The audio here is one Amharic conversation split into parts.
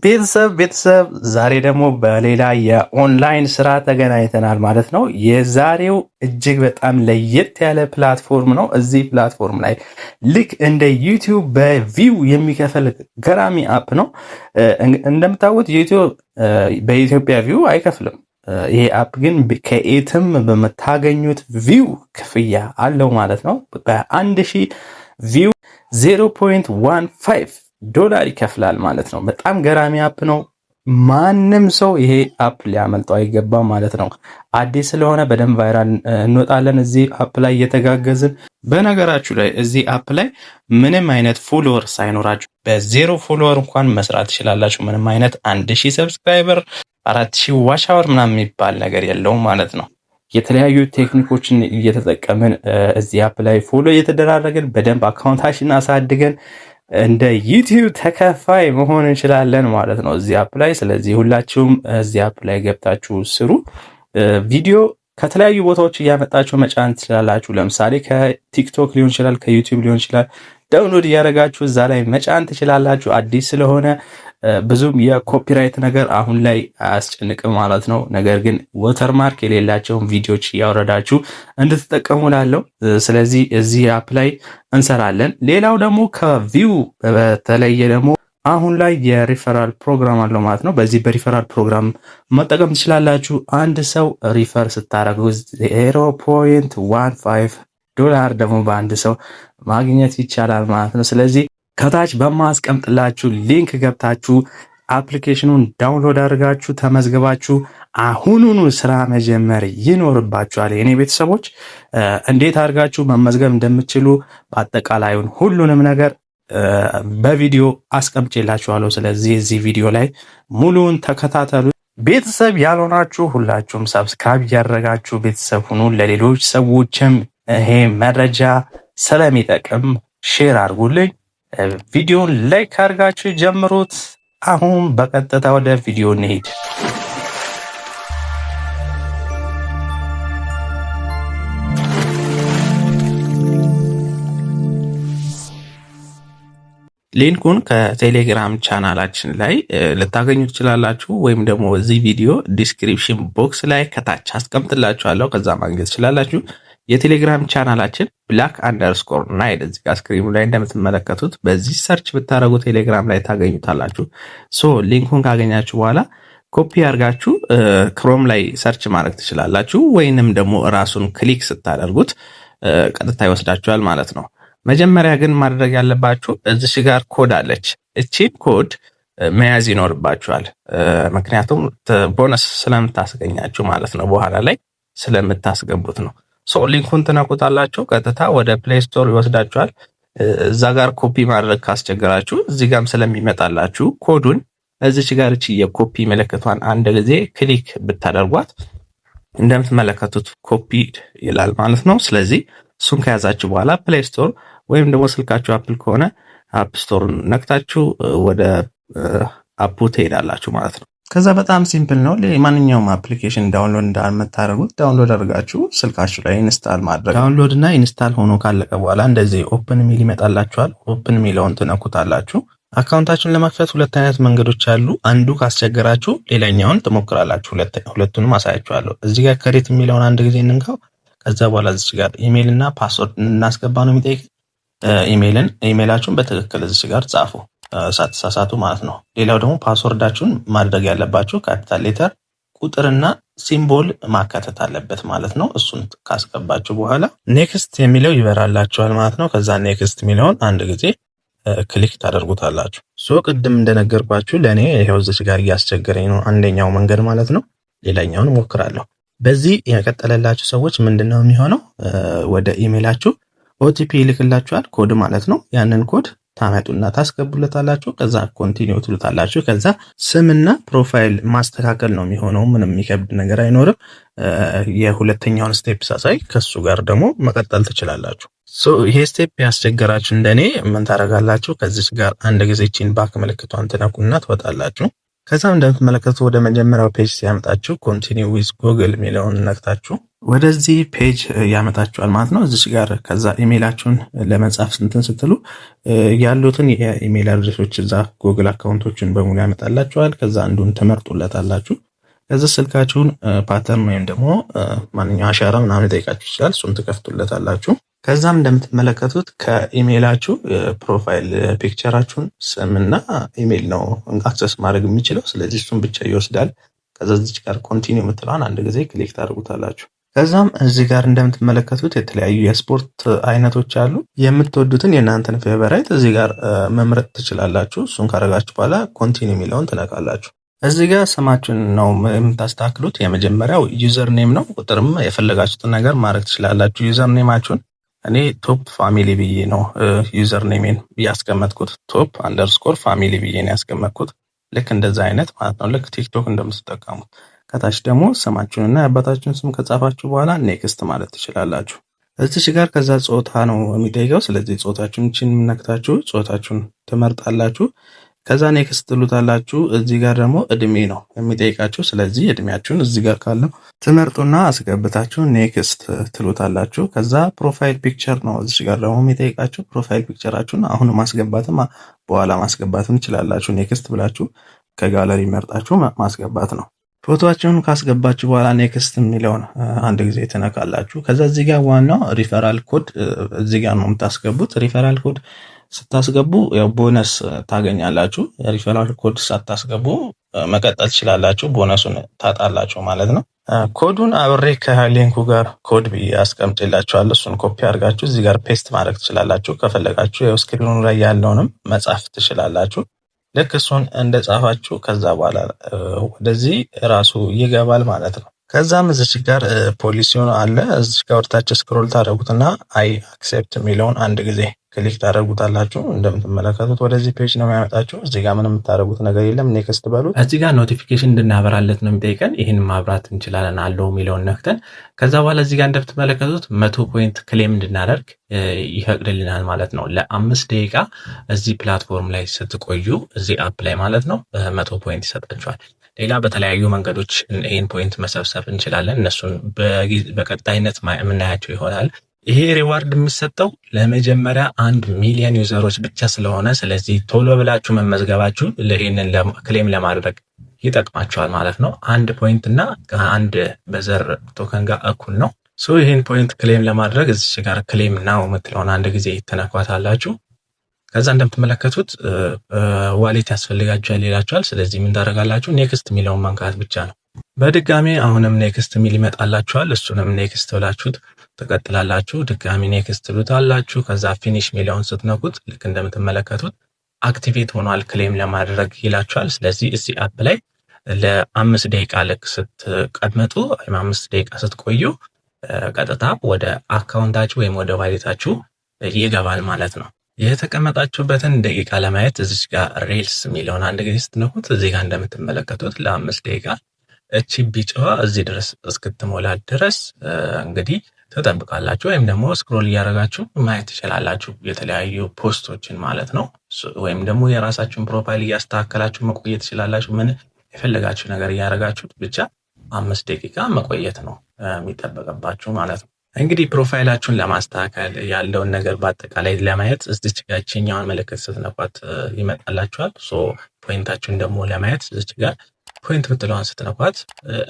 ቤተሰብ ዛሬ ደግሞ በሌላ የኦንላይን ስራ ተገናኝተናል ማለት ነው። የዛሬው እጅግ በጣም ለየት ያለ ፕላትፎርም ነው። እዚህ ፕላትፎርም ላይ ልክ እንደ ዩቲዩብ በቪው የሚከፈል ገራሚ አፕ ነው። እንደምታውቁት ዩቲዩብ በኢትዮጵያ ቪው አይከፍልም። ይሄ አፕ ግን ከኤትም በምታገኙት ቪው ክፍያ አለው ማለት ነው። በ1000 ቪው 0.15 ዶላር ይከፍላል ማለት ነው። በጣም ገራሚ አፕ ነው። ማንም ሰው ይሄ አፕ ሊያመልጠው አይገባም ማለት ነው። አዲስ ስለሆነ በደንብ ቫይራል እንወጣለን እዚህ አፕ ላይ እየተጋገዝን። በነገራችሁ ላይ እዚህ አፕ ላይ ምንም አይነት ፎሎወር ሳይኖራችሁ በዜሮ ፎሎወር እንኳን መስራት ትችላላችሁ። ምንም አይነት 1000 ሰብስክራይበር 4000 ዋች አወር ምናምን የሚባል ነገር የለውም ማለት ነው። የተለያዩ ቴክኒኮችን እየተጠቀምን እዚህ አፕ ላይ ፎሎ እየተደራረግን በደንብ አካውንታችንን አሳድገን እንደ ዩቲዩብ ተከፋይ መሆን እንችላለን ማለት ነው እዚህ አፕ ላይ። ስለዚህ ሁላችሁም እዚህ አፕ ላይ ገብታችሁ ስሩ። ቪዲዮ ከተለያዩ ቦታዎች እያመጣችሁ መጫን ትችላላችሁ። ለምሳሌ ከቲክቶክ ሊሆን ይችላል፣ ከዩቲዩብ ሊሆን ይችላል። ዳውንሎድ እያደረጋችሁ እዛ ላይ መጫን ትችላላችሁ። አዲስ ስለሆነ ብዙም የኮፒራይት ነገር አሁን ላይ አያስጨንቅም ማለት ነው። ነገር ግን ወተርማርክ የሌላቸውን ቪዲዮዎች እያወረዳችሁ እንድትጠቀሙ ላለው። ስለዚህ እዚህ አፕ ላይ እንሰራለን። ሌላው ደግሞ ከቪው በተለየ ደግሞ አሁን ላይ የሪፈራል ፕሮግራም አለው ማለት ነው። በዚህ በሪፈራል ፕሮግራም መጠቀም ትችላላችሁ። አንድ ሰው ሪፈር ስታደርጉ 0.15 ዶላር ደግሞ በአንድ ሰው ማግኘት ይቻላል ማለት ነው። ስለዚህ ከታች በማስቀምጥላችሁ ሊንክ ገብታችሁ አፕሊኬሽኑን ዳውንሎድ አድርጋችሁ ተመዝግባችሁ አሁኑኑ ስራ መጀመር ይኖርባችኋል። የኔ ቤተሰቦች እንዴት አድርጋችሁ መመዝገብ እንደምትችሉ በአጠቃላዩን ሁሉንም ነገር በቪዲዮ አስቀምጬላችኋለሁ። ስለዚህ እዚህ ቪዲዮ ላይ ሙሉውን ተከታተሉ። ቤተሰብ ያልሆናችሁ ሁላችሁም ሰብስክራይብ ያደረጋችሁ ቤተሰብ ሁኑ። ለሌሎች ሰዎችም ይሄ መረጃ ስለሚጠቅም ሼር አድርጉልኝ። ቪዲዮን ላይክ አድርጋችሁ ጀምሩት። አሁን በቀጥታ ወደ ቪዲዮ እንሄድ። ሊንኩን ከቴሌግራም ቻናላችን ላይ ልታገኙ ትችላላችሁ፣ ወይም ደግሞ እዚህ ቪዲዮ ዲስክሪፕሽን ቦክስ ላይ ከታች አስቀምጥላችኋለሁ። ከዛ ማግኘት ትችላላችሁ። የቴሌግራም ቻናላችን black_nile እዚህ ጋር ስክሪኑ ላይ እንደምትመለከቱት በዚህ ሰርች ብታረጉ ቴሌግራም ላይ ታገኙታላችሁ። ሊንኩን ካገኛችሁ በኋላ ኮፒ አድርጋችሁ ክሮም ላይ ሰርች ማድረግ ትችላላችሁ፣ ወይንም ደግሞ ራሱን ክሊክ ስታደርጉት ቀጥታ ይወስዳችኋል ማለት ነው። መጀመሪያ ግን ማድረግ ያለባችሁ እዚህ ጋር ኮድ አለች። እቺን ኮድ መያዝ ይኖርባችኋል። ምክንያቱም ቦነስ ስለምታስገኛችሁ ማለት ነው፣ በኋላ ላይ ስለምታስገቡት ነው። ሊንኩን ትነኩታላችሁ፣ ቀጥታ ወደ ፕሌይ ስቶር ይወስዳችኋል። እዛ ጋር ኮፒ ማድረግ ካስቸገራችሁ እዚህ ጋርም ስለሚመጣላችሁ ኮዱን እዚች ጋር እቺ የኮፒ ምልክቷን አንድ ጊዜ ክሊክ ብታደርጓት እንደምትመለከቱት ኮፒ ይላል ማለት ነው። ስለዚህ እሱን ከያዛችሁ በኋላ ፕሌይ ስቶር ወይም ደግሞ ስልካችሁ አፕል ከሆነ አፕ ስቶርን ነክታችሁ ወደ አፑ ትሄዳላችሁ ማለት ነው። ከዛ በጣም ሲምፕል ነው። ማንኛውም አፕሊኬሽን ዳውንሎድ እንደምታደርጉት ዳውንሎድ አድርጋችሁ ስልካችሁ ላይ ኢንስታል ማድረግ። ዳውንሎድ እና ኢንስታል ሆኖ ካለቀ በኋላ እንደዚህ ኦፕን ሚል ይመጣላችኋል። ኦፕን ሚለውን ትነኩታላችሁ። አካውንታችሁን ለመክፈት ሁለት አይነት መንገዶች አሉ። አንዱ ካስቸገራችሁ ሌላኛውን ትሞክራላችሁ። ሁለቱንም አሳያችኋለሁ። እዚህ ጋር ክሬት የሚለውን አንድ ጊዜ እንንካው። ከዛ በኋላ እዚህ ጋር ኢሜይል እና ፓስወርድ እናስገባ ነው የሚጠይቅ። ኢሜይላችሁን በትክክል እዚህ ጋር ጻፉ ሳትሳሳቱ ማለት ነው። ሌላው ደግሞ ፓስወርዳችሁን ማድረግ ያለባችሁ ካፒታል ሌተር፣ ቁጥርና ሲምቦል ማካተት አለበት ማለት ነው። እሱን ካስገባችሁ በኋላ ኔክስት የሚለው ይበራላችኋል ማለት ነው። ከዛ ኔክስት የሚለውን አንድ ጊዜ ክሊክ ታደርጉታላችሁ። ቅድም እንደነገርኳችሁ ለእኔ ይሄው እዚህ ጋር እያስቸገረኝ ነው አንደኛው መንገድ ማለት ነው። ሌላኛውን እሞክራለሁ። በዚህ የቀጠለላችሁ ሰዎች ምንድነው የሚሆነው? ወደ ኢሜይላችሁ ኦቲፒ ይልክላችኋል፣ ኮድ ማለት ነው። ያንን ኮድ ታመጡና ታስገቡለታላችሁ። ከዛ ኮንቲኒው ትሉታላችሁ። ከዛ ስምና ፕሮፋይል ማስተካከል ነው የሚሆነው። ምንም የሚከብድ ነገር አይኖርም። የሁለተኛውን ስቴፕ ሳሳይ ከሱ ጋር ደግሞ መቀጠል ትችላላችሁ። ይሄ ስቴፕ ያስቸገራችሁ እንደኔ ምን ታደርጋላችሁ? ከዚህ ጋር አንድ ጊዜ ቺን ባክ ምልክቷን ትነኩና ትወጣላችሁ። ከዛ እንደምትመለከቱ ወደ መጀመሪያው ፔጅ ሲያመጣችሁ ኮንቲኒው ዊዝ ጉግል የሚለውን ነክታችሁ ወደዚህ ፔጅ ያመጣችኋል ማለት ነው። እዚች ጋር ከዛ ኢሜይላችሁን ለመጻፍ ስንትን ስትሉ ያሉትን የኢሜይል አድሬሶች እዛ ጉግል አካውንቶችን በሙሉ ያመጣላችኋል። ከዛ አንዱን ትመርጡለታላችሁ። ከዚህ ስልካችሁን ፓተርን ወይም ደግሞ ማንኛውም አሻራ ምናምን ሊጠይቃችሁ ይችላል። እሱን ትከፍቱለታላችሁ። ከዛም እንደምትመለከቱት ከኢሜይላችሁ ፕሮፋይል ፒክቸራችሁን ስምና ኢሜይል ነው አክሰስ ማድረግ የሚችለው። ስለዚህ እሱን ብቻ ይወስዳል። ከዛ እዚች ጋር ኮንቲኒው የምትለዋን አንድ ጊዜ ክሊክ ታደርጉታላችሁ። ከዛም እዚህ ጋር እንደምትመለከቱት የተለያዩ የስፖርት አይነቶች አሉ። የምትወዱትን የእናንተን ፌቨራይት እዚህ ጋር መምረጥ ትችላላችሁ። እሱን ካደረጋችሁ በኋላ ኮንቲኒው የሚለውን ትነካላችሁ። እዚህ ጋር ስማችሁን ነው የምታስተካክሉት። የመጀመሪያው ዩዘር ኔም ነው። ቁጥርም የፈለጋችሁትን ነገር ማድረግ ትችላላችሁ። ዩዘር ኔማችሁን እኔ ቶፕ ፋሚሊ ብዬ ነው ዩዘር ኔሜን ያስቀመጥኩት። ቶፕ አንደርስኮር ፋሚሊ ብዬ ነው ያስቀመጥኩት። ልክ እንደዛ አይነት ማለት ነው። ልክ ቲክቶክ እንደምትጠቀሙት። ከታች ደግሞ ስማችሁንና የአባታችሁን ስም ከጻፋችሁ በኋላ ኔክስት ማለት ትችላላችሁ። እዚች ጋር ከዛ ጾታ ነው የሚጠይቀው። ስለዚህ ጾታችሁን ነክታችሁ ጾታችሁን ትመርጣላችሁ። ከዛ ኔክስት ትሉታላችሁ። እዚህ ጋር ደግሞ እድሜ ነው የሚጠይቃችሁ። ስለዚህ እድሜያችሁን እዚህ ጋር ካለው ትመርጡና አስገብታችሁ ኔክስት ትሉታላችሁ። ከዛ ፕሮፋይል ፒክቸር ነው እዚህ ጋር ደግሞ የሚጠይቃችሁ። ፕሮፋይል ፒክቸራችሁን አሁን ማስገባትም በኋላ ማስገባትም ትችላላችሁ። ኔክስት ብላችሁ ከጋለሪ መርጣችሁ ማስገባት ነው። ፎቶአችሁን ካስገባችሁ በኋላ ኔክስት የሚለውን አንድ ጊዜ ትነካላችሁ። ከዛ እዚህ ጋር ዋናው ሪፈራል ኮድ እዚህ ጋር ነው የምታስገቡት። ሪፈራል ኮድ ስታስገቡ ያው ቦነስ ታገኛላችሁ። ሪፈራል ኮድ ሳታስገቡ መቀጠል ትችላላችሁ፣ ቦነሱን ታጣላችሁ ማለት ነው። ኮዱን አብሬ ከሊንኩ ጋር ኮድ ብዬ አስቀምጥላችኋለሁ። እሱን ኮፒ አድርጋችሁ እዚህ ጋር ፔስት ማድረግ ትችላላችሁ። ከፈለጋችሁ ያው ስክሪኑ ላይ ያለውንም መጻፍ ትችላላችሁ። ልክ እሱን እንደጻፋችሁ ከዛ በኋላ ወደዚህ ራሱ ይገባል ማለት ነው። ከዛም እዚች ጋር ፖሊሲውን አለ። እዚች ጋር ወደታች ስክሮል ታደርጉትና አይ አክሴፕት የሚለውን አንድ ጊዜ ክሊክ ታደርጉታላችሁ። እንደምትመለከቱት ወደዚህ ፔጅ ነው የሚያመጣችሁ። እዚህ ጋር ምንም የምታደርጉት ነገር የለም። ኔክስት በሉ። እዚህ ጋር ኖቲፊኬሽን እንድናበራለት ነው የሚጠይቀን። ይህን ማብራት እንችላለን አለው የሚለውን ነክተን ከዛ በኋላ እዚህ ጋር እንደምትመለከቱት 100 ፖይንት ክሌም እንድናደርግ ይፈቅድልናል ማለት ነው። ለ5 ደቂቃ እዚህ ፕላትፎርም ላይ ስትቆዩ እዚህ አፕ ላይ ማለት ነው 100 ፖይንት ይሰጣችኋል። ሌላ በተለያዩ መንገዶች ይህን ፖይንት መሰብሰብ እንችላለን። እነሱን በቀጣይነት የምናያቸው ይሆናል። ይሄ ሪዋርድ የሚሰጠው ለመጀመሪያ 1 ሚሊዮን ዩዘሮች ብቻ ስለሆነ ስለዚህ ቶሎ ብላችሁ መመዝገባችሁ ይሄንን ክሌም ለማድረግ ይጠቅማችኋል ማለት ነው። 1 ፖይንት እና ከአንድ በዘር ቶከን ጋር እኩል ነው። ይህን ፖይንት ክሌም ለማድረግ እዚህ ጋር ክሌም ናው የምትለውን አንድ ጊዜ ተነኳታላችሁ። ከዛ እንደምትመለከቱት ዋሌት ያስፈልጋችኋል ይላችኋል። ስለዚህ ምን ታደርጋላችሁ? ኔክስት የሚለውን መንካት ብቻ ነው። በድጋሚ አሁንም ኔክስት የሚል ይመጣላችኋል። እሱንም ኔክስት ብላችሁት ትቀጥላላችሁ። ድጋሚ ኔክስት ትሉታላችሁ። ከዛ ፊኒሽ የሚለውን ስትነኩት ልክ እንደምትመለከቱት አክቲቬት ሆኗል ክሌም ለማድረግ ይላችኋል። ስለዚህ እዚህ አፕ ላይ ለ5 ደቂቃ ልክ ስትቀመጡ ወይም 5 ደቂቃ ስትቆዩ ቀጥታ ወደ አካውንታችሁ ወይም ወደ ዋሌታችሁ ይገባል ማለት ነው። የተቀመጣችሁበትን ደቂቃ ለማየት እዚች ጋር ሬልስ የሚለውን አንድ ጊዜ ስትነኩት እዚህ ጋር እንደምትመለከቱት ለ5 ደቂቃ እቺ ቢጫዋ እዚህ ድረስ እስክትሞላ ድረስ እንግዲህ ተጠብቃላችሁ። ወይም ደግሞ ስክሮል እያደረጋችሁ ማየት ትችላላችሁ የተለያዩ ፖስቶችን ማለት ነው። ወይም ደግሞ የራሳችሁን ፕሮፋይል እያስተካከላችሁ መቆየት ትችላላችሁ። ምን የፈለጋችሁ ነገር እያደረጋችሁት ብቻ 5 ደቂቃ መቆየት ነው የሚጠበቅባችሁ ማለት ነው። እንግዲህ ፕሮፋይላችሁን ለማስተካከል ያለውን ነገር በአጠቃላይ ለማየት እዚች ጋር እቺኛውን ምልክት ስትነኳት ይመጣላችኋል። ፖይንታችሁን ደግሞ ለማየት እዚች ጋር ፖይንት ምትለዋን ስትነኳት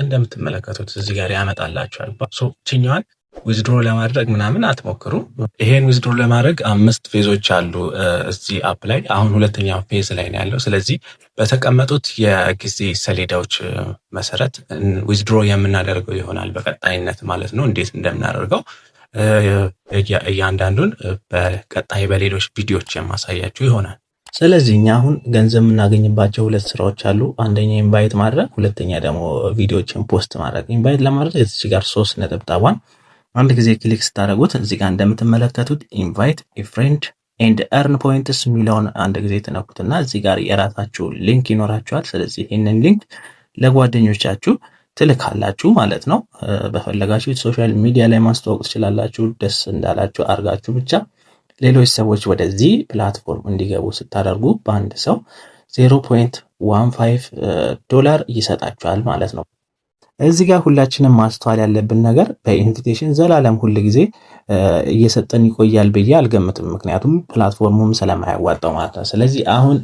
እንደምትመለከቱት እዚህ ጋር ያመጣላችኋል። እቺኛዋን ዊዝድሮ ለማድረግ ምናምን አትሞክሩ። ይሄን ዊዝድሮ ለማድረግ 5 ፌዞች አሉ እዚህ አፕ ላይ። አሁን ሁለተኛው ፌዝ ላይ ነው ያለው። ስለዚህ በተቀመጡት የጊዜ ሰሌዳዎች መሰረት ዊዝድሮ የምናደርገው ይሆናል በቀጣይነት ማለት ነው። እንዴት እንደምናደርገው እያንዳንዱን በቀጣይ በሌሎች ቪዲዮዎች የማሳያችሁ ይሆናል። ስለዚህ እኛ አሁን ገንዘብ የምናገኝባቸው 2 ስራዎች አሉ። አንደኛ ኢንቫይት ማድረግ፣ ሁለተኛ ደግሞ ቪዲዮዎችን ፖስት ማድረግ። ኢንቫይት ለማድረግ እዚህ ጋር 3 ነጥብጣቧን አንድ ጊዜ ክሊክ ስታደርጉት እዚህ ጋር እንደምትመለከቱት ኢንቫይት ኤ ፍሬንድ ኤንድ ኤርን ፖይንትስ የሚለውን አንድ ጊዜ ትነኩትና እዚህ ጋር የራሳችሁ ሊንክ ይኖራችኋል። ስለዚህ ይህንን ሊንክ ለጓደኞቻችሁ ትልካላችሁ ማለት ነው። በፈለጋችሁ ሶሻል ሚዲያ ላይ ማስተዋወቅ ትችላላችሁ። ደስ እንዳላችሁ አርጋችሁ ብቻ ሌሎች ሰዎች ወደዚህ ፕላትፎርም እንዲገቡ ስታደርጉ በአንድ ሰው $0.15 ይሰጣችኋል ማለት ነው። እዚህ ጋር ሁላችንም ማስተዋል ያለብን ነገር በኢንቪቴሽን ዘላለም ሁል ጊዜ እየሰጠን ይቆያል ብዬ አልገምትም። ምክንያቱም ፕላትፎርሙም ስለማያዋጣው ማለት ነው። ስለዚህ አሁን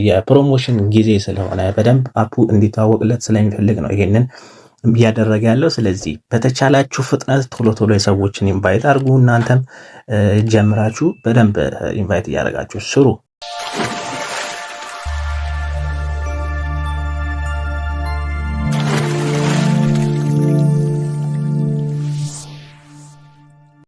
የፕሮሞሽን ጊዜ ስለሆነ በደንብ አፑ እንዲታወቅለት ስለሚፈልግ ነው ይሄንን እያደረገ ያለው። ስለዚህ በተቻላችሁ ፍጥነት ቶሎ ቶሎ የሰዎችን ኢንቫይት አድርጉ። እናንተም ጀምራችሁ በደንብ ኢንቫይት እያደረጋችሁ ስሩ።